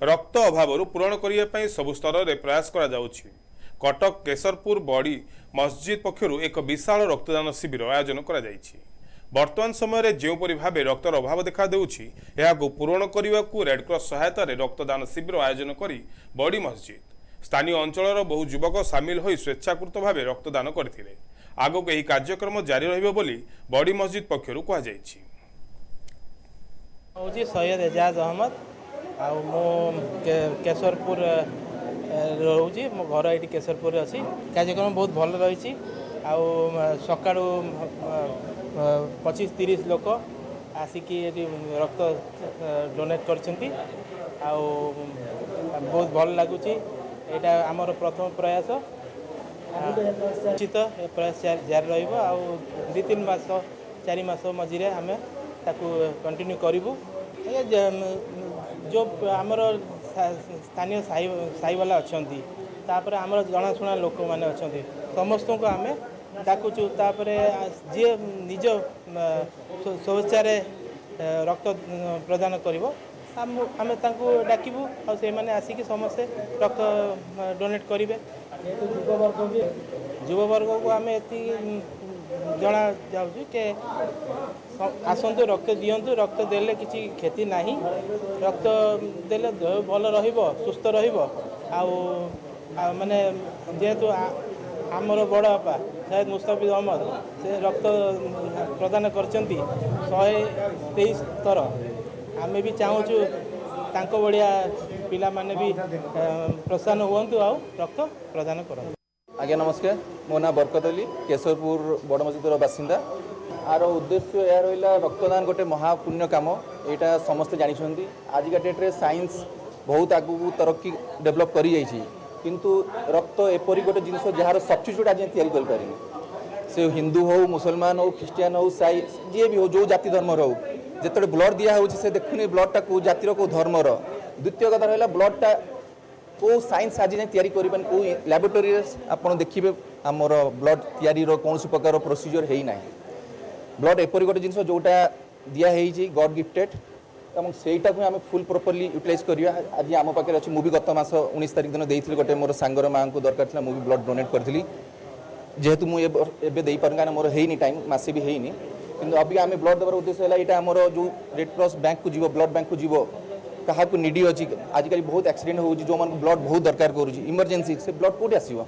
रक्त अभाव पूरण करने सबु स्तर में प्रयास करा जाउछि। कटक केशरपुर बड़ी मस्जिद पक्षर एक विशाल रक्तदान शिविर आयोजन करा जाइछि। वर्तमान समय जोपरी भाव रक्तर अभाव देखा देउछि एहाकु पूरण करने को रेडक्रॉस सहायता रक्तदान शिविर आयोजन करी बड़ी मस्जिद स्थानीय अंचल बहु युवक सामिल हो स्वेच्छाकृत भाव रक्तदान करथिले। आगक यह कार्यक्रम जारी रहिबो बोली बड़ी मस्जिद पक्षर कहुछि। सैयद एजाज अहमद केशरपुर रोचे मो घर ये केशरपुर अच्छी कार्यक्रम बहुत भल रही सका 25-30 लोक आसिक रक्त डोनेट कर बहुत भल लगुच। यहाँ आमर प्रथम प्रयास निश्चित प्रयास जारी रही 2-3 मास 4 मास मझे आम कंटिन्यू करूँ। जो आमर स्थानीय साई वाला अच्छा तापर आमर जनाशुना लोक मैंने अच्छा समस्त को आम डाकुचु जी निज स्वेच्छार रक्त प्रदान कर आम डाकबू आने आसिक समस्ते रक्त डोनेट करेंगे। युववर्ग को आम ये जना जाऊँ कि आसतु रक्त दिंतु रक्त देले किसी क्षति ना रक्त देले देह भल सुस्थ माने जेहेतु आमर बड़ बापा सैयद मुस्तफिज अहमद से रक्त प्रदान कर 123 थर आम भी चाहूँ तांको बढ़िया पिला माने भी प्रोत्साहन हुंतु आ रक्त प्रदान कर। आज्ञा नमस्कार, मो ना बरकत अली केशरपुर बड़ मस्जिद बासिंदा। आर उद्देश्य यह रहा रक्तदान गोटे महापुण्य कम यहाँ समस्ते जानते। आजिका डेट्रे साइंस बहुत आगू तरक्की डेभलप कर किंतु रक्त एपरी गोटे जिनस जार सब्स्टिट्यूट आज या से हिंदू हो मुसलमान हो ख्रीस्टियान हो साई जी भी हो जो जाति धर्म हो जो ब्लड दिया से देखुनी ब्लडटा कौ जातिर कौ धर्मर। द्वितीय कथा रहा ब्लडटा को साइंस आज तैयारी करें को लैबोरेटरी आप देखिए आमर ब्लड तैयारी कौन प्रकार प्रोसीजर है ना। ब्लड एपरी गोटे जिनस जोटा दिखाई गॉड गिफ्टेड और सहीटा को आम फुल प्रॉपर्ली यूटिलाइज करवा। आज आम पाखे अच्छी मुझे गत मास 19 तारिख दिन देती गोटे मोर सांगर माँ को दरकार था मुझे ब्लड डोनेट करी जेहेतु मुझे पार मोर है टाइम मसे भी है कि अभी आम ब्लड देवार उद्देश्य है यहाँ आमर जो रेड क्रॉस बैंक को जीव ब्लड बैंक को जीव क्या निडी अच्छी आजिकल बहुत एक्सीडेंट हो जो ब्लड बहुत दरकार कर इमरजेंसी से ब्लड कौट आसो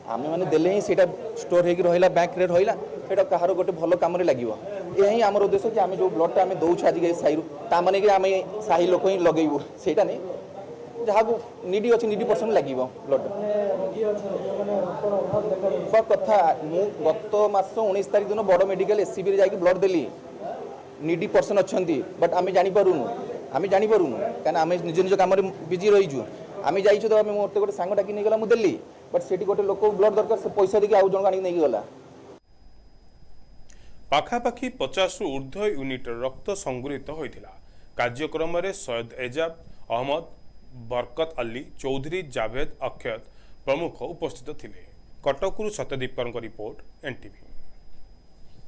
आम मैंने देले ही सीटा स्टोर हो रहा बैंक रे रहा से कहार गोटे भल कम लगे। यही आम उद्देश्य कि आम जो ब्लडटा आम दौर आज साई ताने कि आम साही लोक ही लगेबू सेटा नहीं जहाँ को निडी अच्छी निडी पर्सन लगे ब्लड कथा मु गत मास 19 तारिख दिन बड़ मेडिकल एससीबी जाकि ब्लड देली निडी पर्सन अच्छा बट आम जानीपारूनु कहीं आम निज निज कम बिजी रहीजु आम जाइए तो मत गोटे सांग डाक नहीं गला मुझे देली बट से गोटे लोक ब्लड दरकार से पैसा देखिए आउ जन नहीं गला। पाखापाखि 50 रु ऊर्ध्व यूनिट रक्त संगृहित होता कार्यक्रम में सैयद एजाज अहमद बरकत अली चौधरी जावेद अक्षत प्रमुख उपस्थित थिले। कटकरू सत्यदीप रिपोर्ट एनटीवी।